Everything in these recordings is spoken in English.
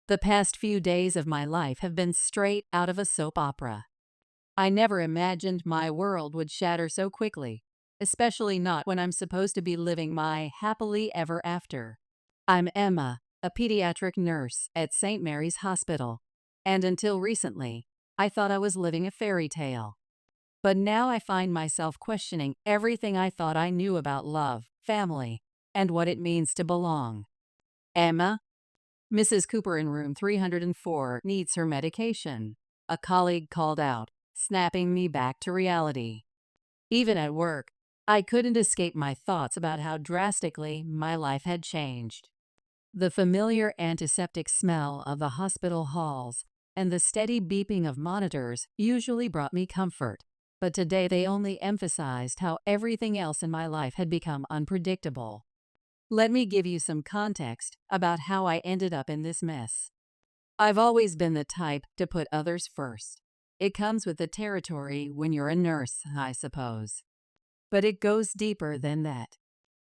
The past few days of my life have been straight out of a soap opera. I never imagined my world would shatter so quickly, especially not when I'm supposed to be living my happily ever after. I'm Emma, a pediatric nurse at St. Mary's Hospital, and until recently, I thought I was living a fairy tale. But now I find myself questioning everything I thought I knew about love, family, and what it means to belong. Emma, Mrs. Cooper in room 304 needs her medication, a colleague called out, snapping me back to reality. Even at work, I couldn't escape my thoughts about how drastically my life had changed. The familiar antiseptic smell of the hospital halls and the steady beeping of monitors usually brought me comfort, but today they only emphasized how everything else in my life had become unpredictable. Let me give you some context about how I ended up in this mess. I've always been the type to put others first. It comes with the territory when you're a nurse, I suppose. But it goes deeper than that.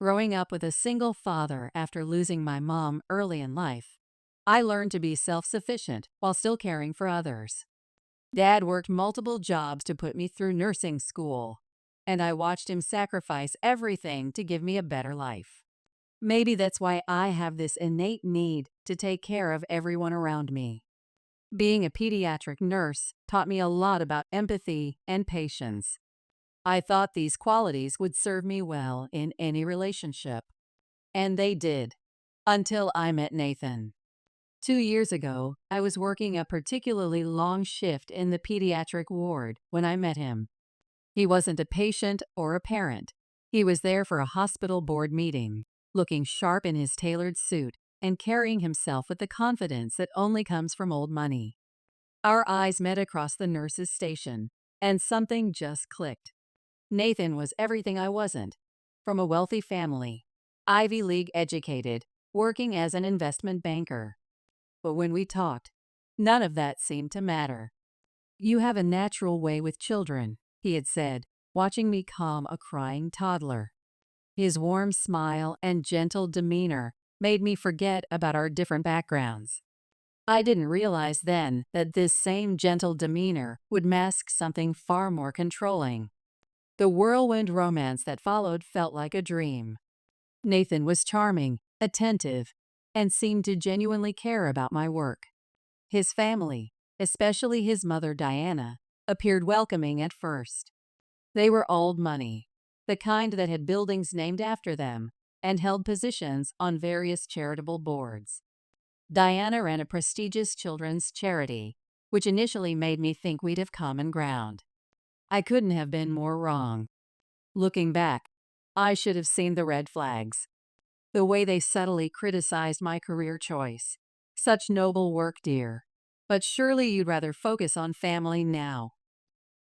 Growing up with a single father after losing my mom early in life, I learned to be self-sufficient while still caring for others. Dad worked multiple jobs to put me through nursing school, and I watched him sacrifice everything to give me a better life. Maybe that's why I have this innate need to take care of everyone around me. Being a pediatric nurse taught me a lot about empathy and patience. I thought these qualities would serve me well in any relationship. And they did, until I met Nathan. 2 years ago, I was working a particularly long shift in the pediatric ward when I met him. He wasn't a patient or a parent. He was there for a hospital board meeting, looking sharp in his tailored suit and carrying himself with the confidence that only comes from old money. Our eyes met across the nurse's station, and something just clicked. Nathan was everything I wasn't. From a wealthy family, Ivy League educated, working as an investment banker. But when we talked, none of that seemed to matter. "You have a natural way with children," he had said, watching me calm a crying toddler. His warm smile and gentle demeanor made me forget about our different backgrounds. I didn't realize then that this same gentle demeanor would mask something far more controlling. The whirlwind romance that followed felt like a dream. Nathan was charming, attentive, and seemed to genuinely care about my work. His family, especially his mother Diana, appeared welcoming at first. They were old money, the kind that had buildings named after them and held positions on various charitable boards. Diana ran a prestigious children's charity, which initially made me think we'd have common ground. I couldn't have been more wrong. Looking back, I should have seen the red flags. The way they subtly criticized my career choice. Such noble work, dear. But surely you'd rather focus on family now.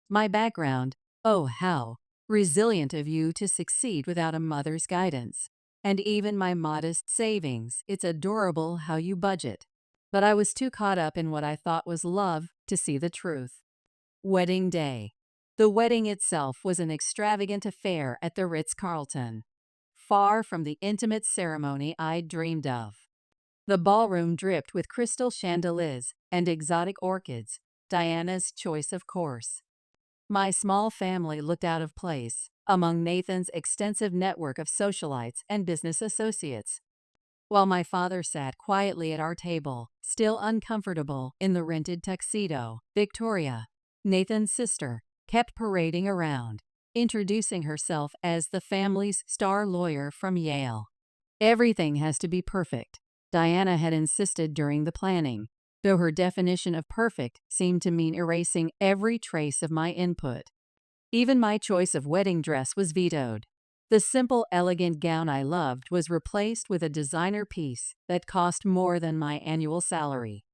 My background, oh how resilient of you to succeed without a mother's guidance. And even my modest savings, it's adorable how you budget. But I was too caught up in what I thought was love to see the truth. Wedding day. The wedding itself was an extravagant affair at the Ritz-Carlton, far from the intimate ceremony I'd dreamed of. The ballroom dripped with crystal chandeliers and exotic orchids, Diana's choice of course. My small family looked out of place among Nathan's extensive network of socialites and business associates, while my father sat quietly at our table, still uncomfortable in the rented tuxedo. Victoria, Nathan's sister, kept parading around, introducing herself as the family's star lawyer from Yale. Everything has to be perfect, Diana had insisted during the planning, though her definition of perfect seemed to mean erasing every trace of my input. Even my choice of wedding dress was vetoed. The simple, elegant gown I loved was replaced with a designer piece that cost more than my annual salary.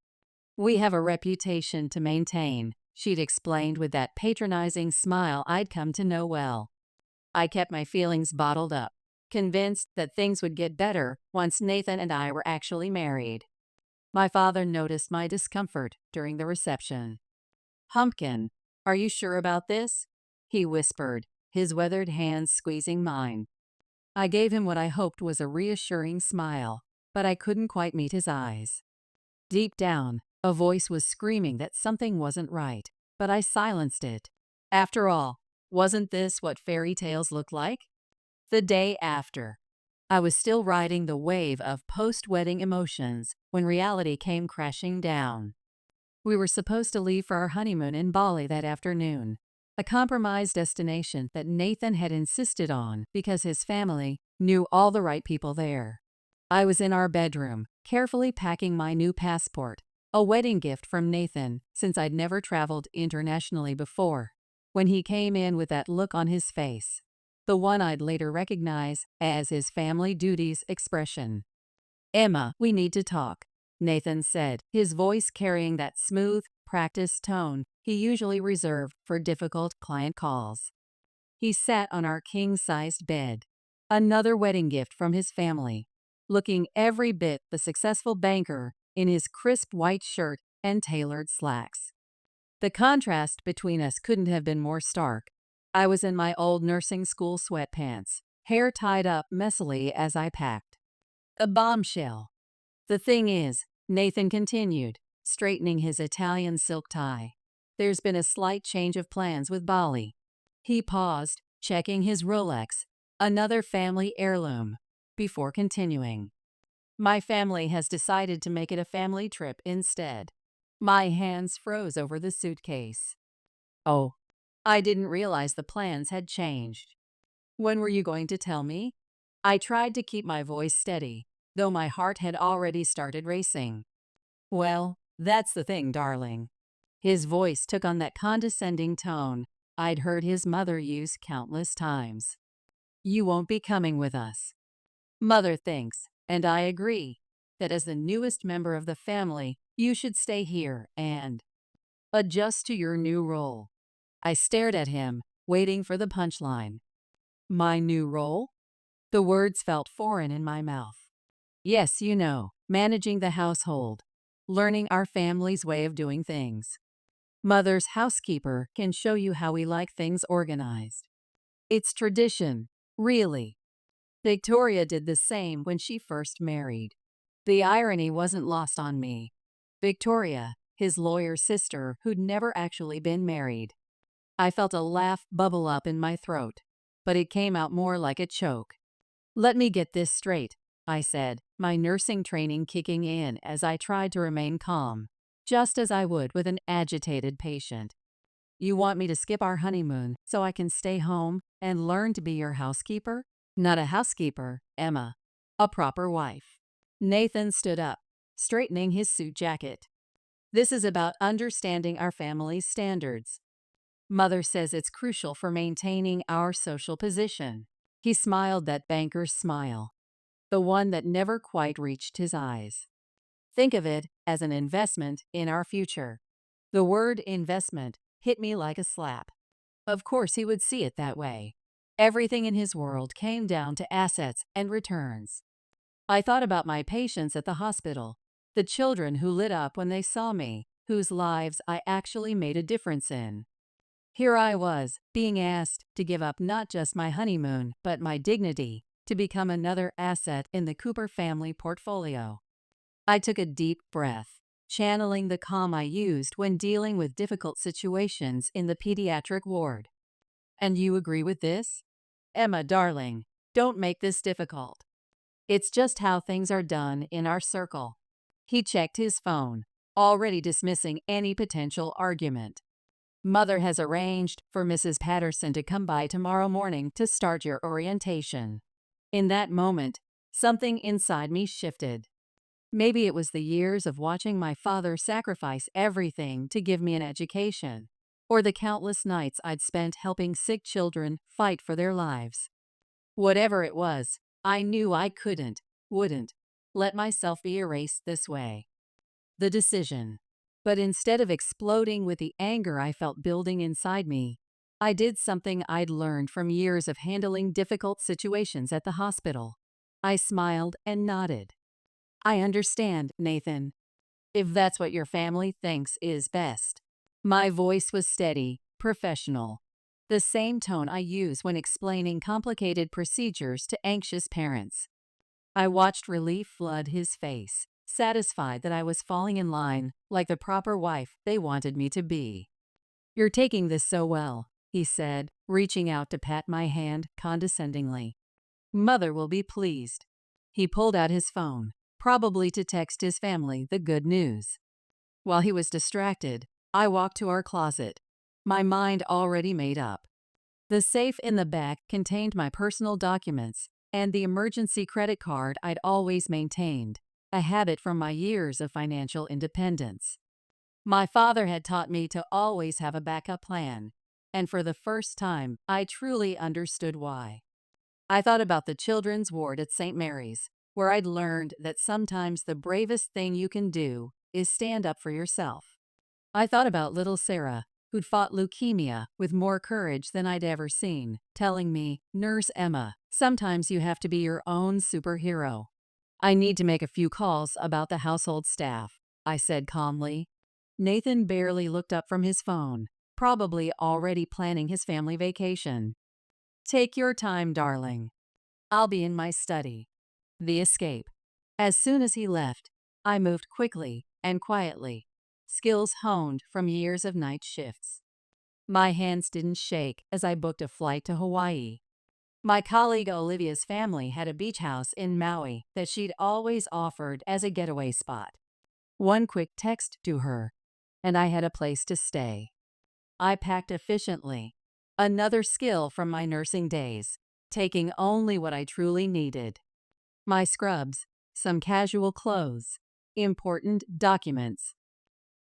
"We have a reputation to maintain," she'd explained with that patronizing smile I'd come to know well. I kept my feelings bottled up, convinced that things would get better once Nathan and I were actually married. My father noticed my discomfort during the reception. "Humpkin, are you sure about this?" he whispered, his weathered hands squeezing mine. I gave him what I hoped was a reassuring smile, but I couldn't quite meet his eyes. Deep down, a voice was screaming that something wasn't right, but I silenced it. After all, wasn't this what fairy tales look like? The day after, I was still riding the wave of post-wedding emotions when reality came crashing down. We were supposed to leave for our honeymoon in Bali that afternoon, a compromised destination that Nathan had insisted on because his family knew all the right people there. I was in our bedroom, carefully packing my new passport, a wedding gift from Nathan since I'd never traveled internationally before, when he came in with that look on his face, the one I'd later recognize as his family duties expression. "Emma, we need to talk," Nathan said, his voice carrying that smooth, practiced tone he usually reserved for difficult client calls. He sat on our king-sized bed, another wedding gift from his family, looking every bit the successful banker in his crisp white shirt and tailored slacks. The contrast between us couldn't have been more stark. I was in my old nursing school sweatpants, hair tied up messily as I packed. A bombshell. "The thing is," Nathan continued, straightening his Italian silk tie, "there's been a slight change of plans with Bali." He paused, checking his Rolex, another family heirloom, before continuing. "My family has decided to make it a family trip instead." My hands froze over the suitcase. "Oh, I didn't realize the plans had changed. When were you going to tell me?" I tried to keep my voice steady, though my heart had already started racing. "Well, that's the thing, darling." His voice took on that condescending tone I'd heard his mother use countless times. "You won't be coming with us. Mother thinks, and I agree, that as the newest member of the family, you should stay here and adjust to your new role." I stared at him, waiting for the punchline. "My new role?" The words felt foreign in my mouth. "Yes, you know, managing the household, learning our family's way of doing things. Mother's housekeeper can show you how we like things organized. It's tradition, really. Victoria did the same when she first married." The irony wasn't lost on me. Victoria, his lawyer's sister who'd never actually been married. I felt a laugh bubble up in my throat, but it came out more like a choke. "Let me get this straight," I said, my nursing training kicking in as I tried to remain calm, just as I would with an agitated patient. "You want me to skip our honeymoon so I can stay home and learn to be your housekeeper?" "Not a housekeeper, Emma. A proper wife." Nathan stood up, straightening his suit jacket. "This is about understanding our family's standards. Mother says it's crucial for maintaining our social position." He smiled that banker's smile, the one that never quite reached his eyes. "Think of it as an investment in our future." The word investment hit me like a slap. Of course he would see it that way. Everything in his world came down to assets and returns. I thought about my patients at the hospital, the children who lit up when they saw me, whose lives I actually made a difference in. Here I was, being asked to give up not just my honeymoon, but my dignity, to become another asset in the Cooper family portfolio. I took a deep breath, channeling the calm I used when dealing with difficult situations in the pediatric ward. "And you agree with this? Emma, darling, don't make this difficult. It's just how things are done in our circle." He checked his phone, already dismissing any potential argument. "Mother has arranged for Mrs. Patterson to come by tomorrow morning to start your orientation." In that moment, something inside me shifted. Maybe it was the years of watching my father sacrifice everything to give me an education, or the countless nights I'd spent helping sick children fight for their lives. Whatever it was, I knew I wouldn't, let myself be erased this way. The decision. But instead of exploding with the anger I felt building inside me, I did something I'd learned from years of handling difficult situations at the hospital. I smiled and nodded. "I understand, Nathan. If that's what your family thinks is best." My voice was steady, professional, the same tone I use when explaining complicated procedures to anxious parents. I watched relief flood his face, satisfied that I was falling in line like the proper wife they wanted me to be. "You're taking this so well," he said, reaching out to pat my hand condescendingly. "Mother will be pleased." He pulled out his phone, probably to text his family the good news. While he was distracted, I walked to our closet, my mind already made up. The safe in the back contained my personal documents and the emergency credit card I'd always maintained, a habit from my years of financial independence. My father had taught me to always have a backup plan, and for the first time, I truly understood why. I thought about the children's ward at St. Mary's, where I'd learned that sometimes the bravest thing you can do is stand up for yourself. I thought about little Sarah, who'd fought leukemia with more courage than I'd ever seen, telling me, "Nurse Emma, sometimes you have to be your own superhero." "I need to make a few calls about the household staff," I said calmly. Nathan barely looked up from his phone, probably already planning his family vacation. "Take your time, darling. I'll be in my study." The escape. As soon as he left, I moved quickly and quietly, skills honed from years of night shifts. My hands didn't shake as I booked a flight to Hawaii. My colleague Olivia's family had a beach house in Maui that she'd always offered as a getaway spot. One quick text to her, and I had a place to stay. I packed efficiently, another skill from my nursing days, taking only what I truly needed. My scrubs, some casual clothes, important documents.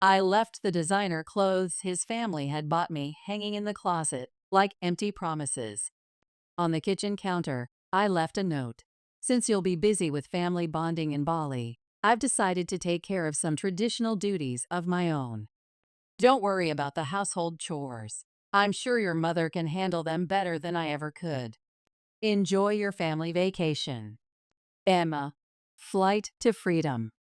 I left the designer clothes his family had bought me hanging in the closet like empty promises. On the kitchen counter, I left a note. "Since you'll be busy with family bonding in Bali, I've decided to take care of some traditional duties of my own. Don't worry about the household chores. I'm sure your mother can handle them better than I ever could. Enjoy your family vacation. Emma." Flight to freedom.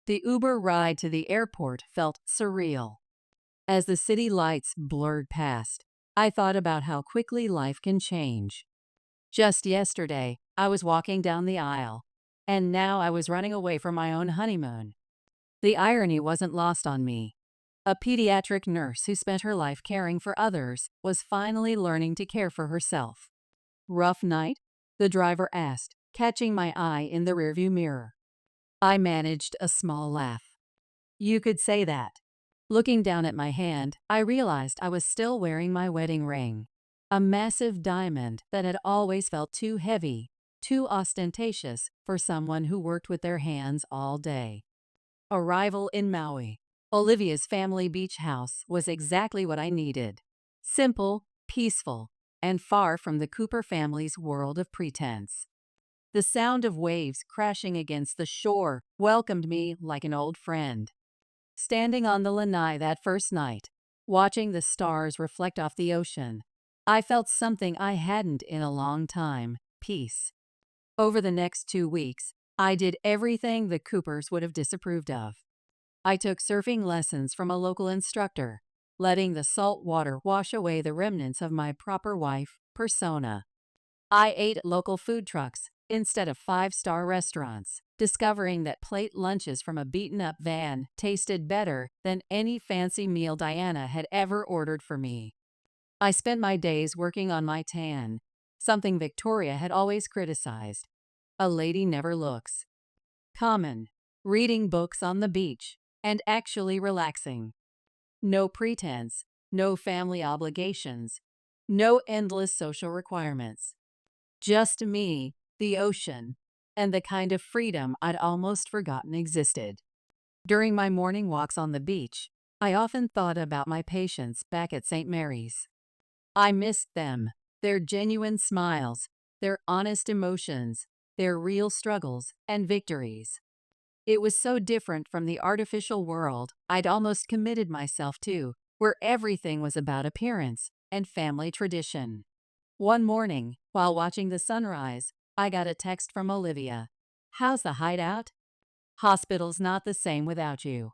The Uber ride to the airport felt surreal. As the city lights blurred past, I thought about how quickly life can change. Just yesterday, I was walking down the aisle, and now I was running away from my own honeymoon. The irony wasn't lost on me. A pediatric nurse who spent her life caring for others was finally learning to care for herself. "Rough night?" the driver asked, catching my eye in the rearview mirror. I managed a small laugh. "You could say that." Looking down at my hand, I realized I was still wearing my wedding ring, a massive diamond that had always felt too heavy, too ostentatious for someone who worked with their hands all day. Arrival in Maui. Olivia's family beach house was exactly what I needed. Simple, peaceful, and far from the Cooper family's world of pretense. The sound of waves crashing against the shore welcomed me like an old friend. Standing on the lanai that first night, watching the stars reflect off the ocean, I felt something I hadn't in a long time: peace. Over the next 2 weeks, I did everything the Coopers would have disapproved of. I took surfing lessons from a local instructor, letting the salt water wash away the remnants of my proper wife persona. I ate at local food trucks instead of five-star restaurants, discovering that plate lunches from a beaten-up van tasted better than any fancy meal Diana had ever ordered for me. I spent my days working on my tan, something Victoria had always criticized. A lady never looks. Common. Reading books on the beach, and actually relaxing. No pretense, no family obligations, no endless social requirements. Just me, the ocean, and the kind of freedom I'd almost forgotten existed. During my morning walks on the beach, I often thought about my patients back at St. Mary's. I missed them, their genuine smiles, their honest emotions, their real struggles and victories. It was so different from the artificial world I'd almost committed myself to, where everything was about appearance and family tradition. One morning, while watching the sunrise, I got a text from Olivia. "How's the hideout? Hospital's not the same without you.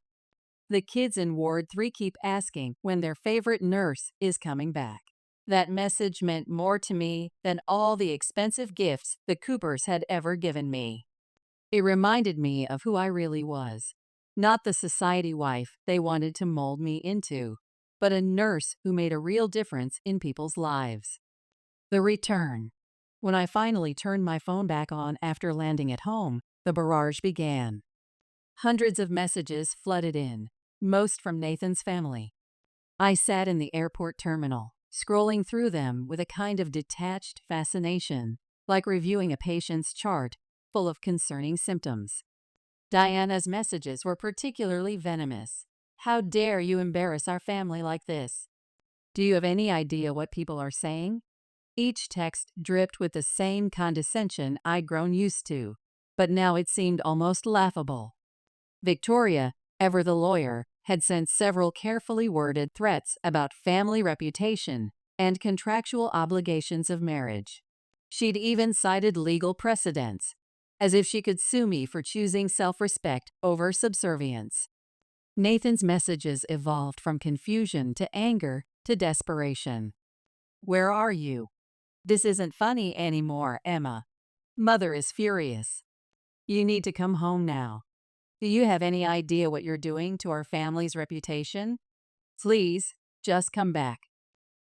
The kids in Ward 3 keep asking when their favorite nurse is coming back." That message meant more to me than all the expensive gifts the Coopers had ever given me. It reminded me of who I really was. Not the society wife they wanted to mold me into, but a nurse who made a real difference in people's lives. The return. When I finally turned my phone back on after landing at home, the barrage began. Hundreds of messages flooded in, most from Nathan's family. I sat in the airport terminal, scrolling through them with a kind of detached fascination, like reviewing a patient's chart full of concerning symptoms. Diana's messages were particularly venomous. How dare you embarrass our family like this? Do you have any idea what people are saying? Each text dripped with the same condescension I'd grown used to, but now it seemed almost laughable. Victoria, ever the lawyer, had sent several carefully worded threats about family reputation and contractual obligations of marriage. She'd even cited legal precedents, as if she could sue me for choosing self-respect over subservience. Nathan's messages evolved from confusion to anger to desperation. "Where are you? This isn't funny anymore, Emma. Mother is furious. You need to come home now. Do you have any idea what you're doing to our family's reputation? Please, just come back.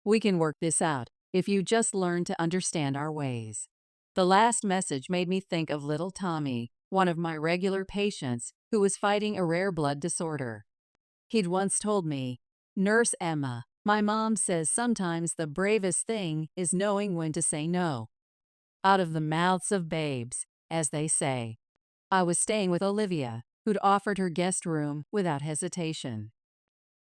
We can work this out if you just learn to understand our ways." The last message made me think of little Tommy, one of my regular patients who was fighting a rare blood disorder. He'd once told me, "Nurse Emma, my mom says sometimes the bravest thing is knowing when to say no." Out of the mouths of babes, as they say. I was staying with Olivia, who'd offered her guest room without hesitation.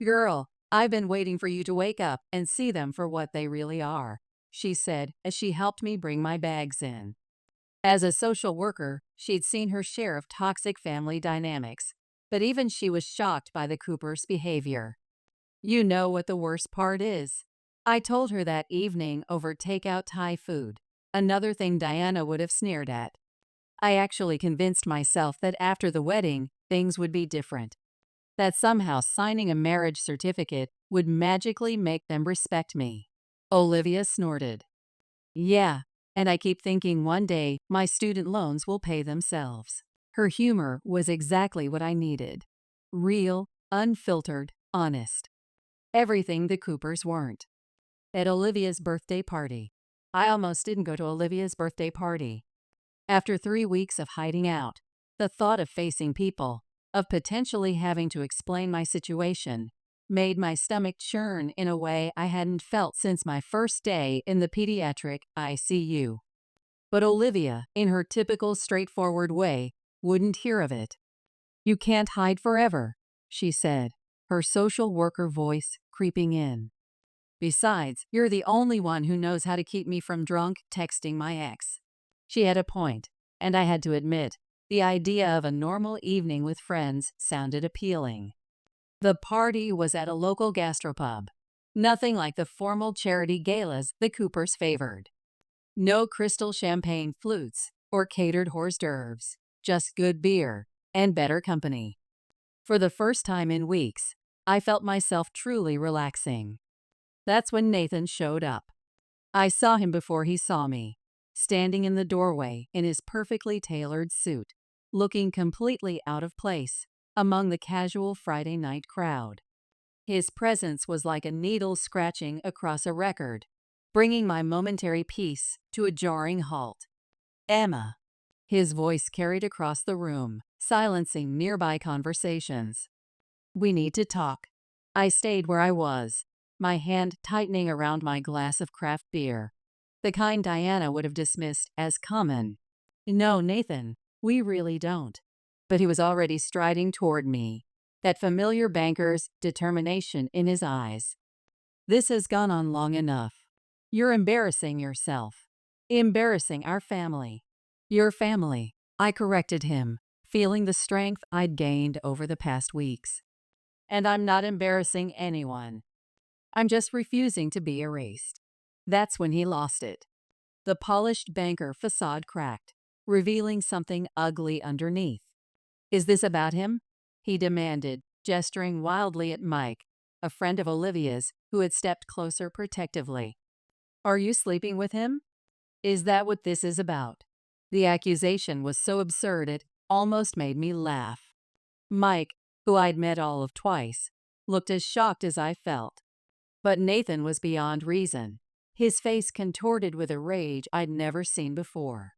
"Girl, I've been waiting for you to wake up and see them for what they really are," she said as she helped me bring my bags in. As a social worker, she'd seen her share of toxic family dynamics, but even she was shocked by the Coopers' behavior. "You know what the worst part is?" I told her that evening over takeout Thai food, another thing Diana would have sneered at. I actually convinced myself that after the wedding, things would be different. That somehow signing a marriage certificate would magically make them respect me. Olivia snorted. "Yeah, and I keep thinking one day my student loans will pay themselves." Her humor was exactly what I needed. Real, unfiltered, honest. Everything the Coopers weren't. At Olivia's birthday party. I almost didn't go to Olivia's birthday party. After 3 weeks of hiding out, the thought of facing people, of potentially having to explain my situation, made my stomach churn in a way I hadn't felt since my first day in the pediatric ICU. But Olivia, in her typical straightforward way, wouldn't hear of it. "You can't hide forever," she said, her social worker voice creeping in. "Besides, you're the only one who knows how to keep me from drunk texting my ex." She had a point, and I had to admit, the idea of a normal evening with friends sounded appealing. The party was at a local gastropub. Nothing like the formal charity galas the Coopers favored. No crystal champagne flutes or catered hors d'oeuvres, just good beer and better company. For the first time in weeks, I felt myself truly relaxing. That's when Nathan showed up. I saw him before he saw me, standing in the doorway in his perfectly tailored suit, looking completely out of place among the casual Friday night crowd. His presence was like a needle scratching across a record, bringing my momentary peace to a jarring halt. "Emma." His voice carried across the room, silencing nearby conversations. "We need to talk." I stayed where I was, my hand tightening around my glass of craft beer, the kind Diana would have dismissed as common. "No, Nathan, we really don't." But he was already striding toward me, that familiar banker's determination in his eyes. "This has gone on long enough. You're embarrassing yourself. Embarrassing our family." "Your family," I corrected him, feeling the strength I'd gained over the past weeks. "And I'm not embarrassing anyone. I'm just refusing to be erased." That's when he lost it. The polished banker facade cracked, revealing something ugly underneath. "Is this about him?" he demanded, gesturing wildly at Mike, a friend of Olivia's who had stepped closer protectively. "Are you sleeping with him? Is that what this is about?" The accusation was so absurd almost made me laugh. Mike, who I'd met all of twice, looked as shocked as I felt. But Nathan was beyond reason, his face contorted with a rage I'd never seen before.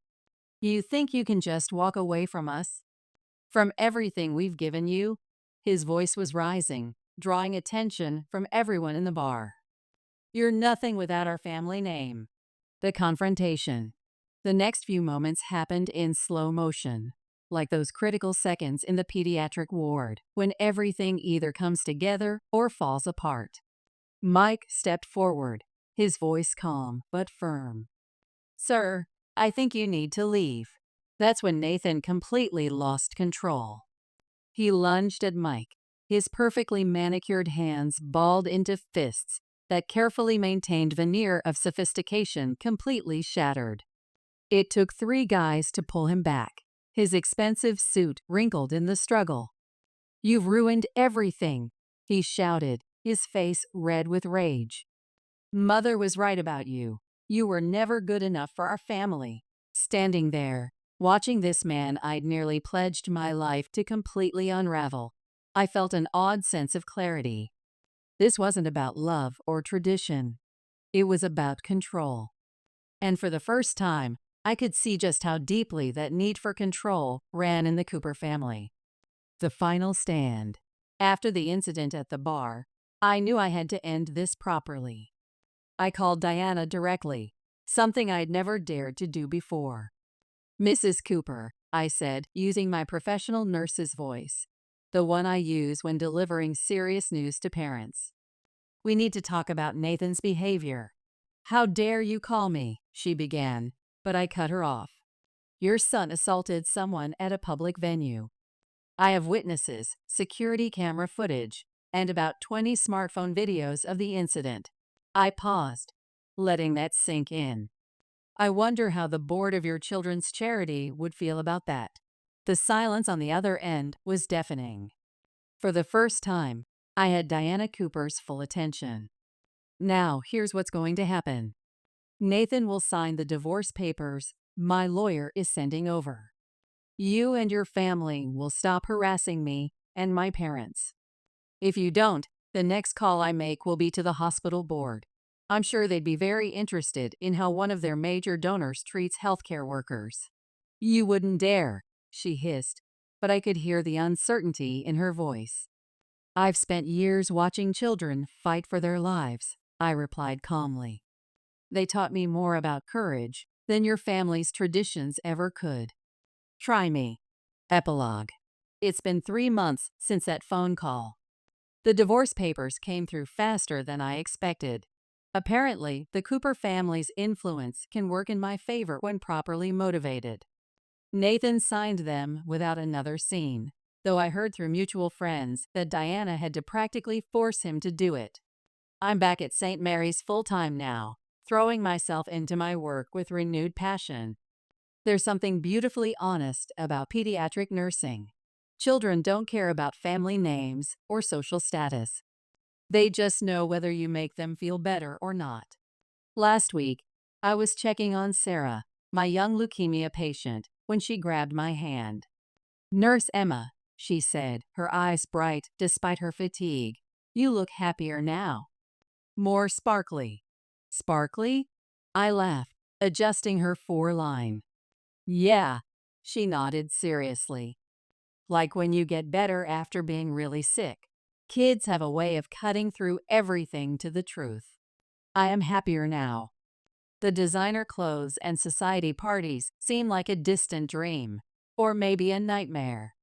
You think you can just walk away from us? From everything we've given you? His voice was rising, drawing attention from everyone in the bar. You're nothing without our family name. The confrontation. The next few moments happened in slow motion, like those critical seconds in the pediatric ward when everything either comes together or falls apart. Mike stepped forward, his voice calm but firm. Sir, I think you need to leave. That's when Nathan completely lost control. He lunged at Mike, his perfectly manicured hands balled into fists that carefully maintained veneer of sophistication completely shattered. It took 3 guys to pull him back, his expensive suit wrinkled in the struggle. You've ruined everything, he shouted, his face red with rage. Mother was right about you. You were never good enough for our family. Standing there, watching this man I'd nearly pledged my life to completely unravel, I felt an odd sense of clarity. This wasn't about love or tradition. It was about control. And for the first time, I could see just how deeply that need for control ran in the Cooper family. The final stand. After the incident at the bar, I knew I had to end this properly. I called Diana directly, something I'd never dared to do before. Mrs. Cooper, I said, using my professional nurse's voice, the one I use when delivering serious news to parents. We need to talk about Nathan's behavior. How dare you call me, she began, but I cut her off. Your son assaulted someone at a public venue. I have witnesses, security camera footage, and about 20 smartphone videos of the incident. I paused, letting that sink in. I wonder how the board of your children's charity would feel about that. The silence on the other end was deafening. For the first time, I had Diana Cooper's full attention. Now, here's what's going to happen. Nathan will sign the divorce papers my lawyer is sending over. You and your family will stop harassing me and my parents. If you don't, the next call I make will be to the hospital board. I'm sure they'd be very interested in how one of their major donors treats healthcare workers. You wouldn't dare, she hissed, but I could hear the uncertainty in her voice. I've spent years watching children fight for their lives, I replied calmly. They taught me more about courage than your family's traditions ever could. Try me. Epilogue. It's been 3 months since that phone call. The divorce papers came through faster than I expected. Apparently, the Cooper family's influence can work in my favor when properly motivated. Nathan signed them without another scene, though I heard through mutual friends that Diana had to practically force him to do it. I'm back at St. Mary's full-time now, throwing myself into my work with renewed passion. There's something beautifully honest about pediatric nursing. Children don't care about family names or social status. They just know whether you make them feel better or not. Last week, I was checking on Sarah, my young leukemia patient, when she grabbed my hand. Nurse Emma, she said, her eyes bright despite her fatigue. You look happier now. More sparkly. Sparkly? I laughed, adjusting her foreline. Yeah, she nodded seriously. Like when you get better after being really sick. Kids have a way of cutting through everything to the truth. I am happier now. The designer clothes and society parties seem like a distant dream, or maybe a nightmare.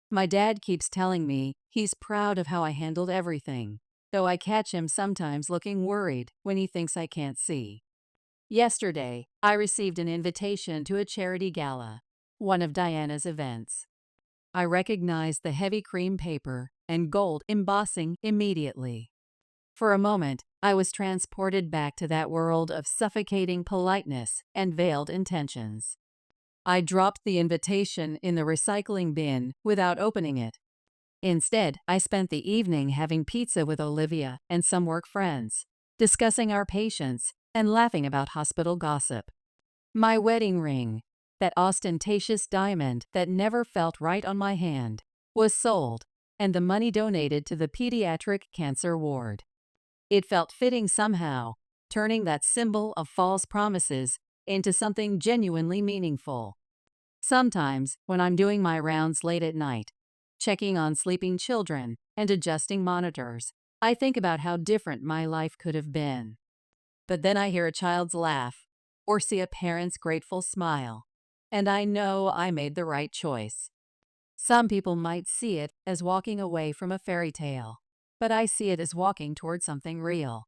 My dad keeps telling me he's proud of how I handled everything, though I catch him sometimes looking worried when he thinks I can't see. Yesterday, I received an invitation to a charity gala, one of Diana's events. I recognized the heavy cream paper and gold embossing immediately. For a moment, I was transported back to that world of suffocating politeness and veiled intentions. I dropped the invitation in the recycling bin without opening it. Instead, I spent the evening having pizza with Olivia and some work friends, discussing our patients and laughing about hospital gossip. My wedding ring, That ostentatious diamond that never felt right on my hand was sold, and the money donated to the pediatric cancer ward. It felt fitting somehow, turning that symbol of false promises into something genuinely meaningful. Sometimes, when I'm doing my rounds late at night, checking on sleeping children and adjusting monitors, I think about how different my life could have been. But then I hear a child's laugh or see a parent's grateful smile, and I know I made the right choice. Some people might see it as walking away from a fairy tale, but I see it as walking toward something real.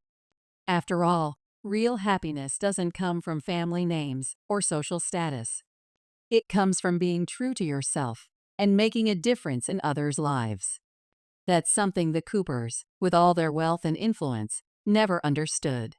After all, real happiness doesn't come from family names or social status. It comes from being true to yourself and making a difference in others' lives. That's something the Coopers, with all their wealth and influence, never understood.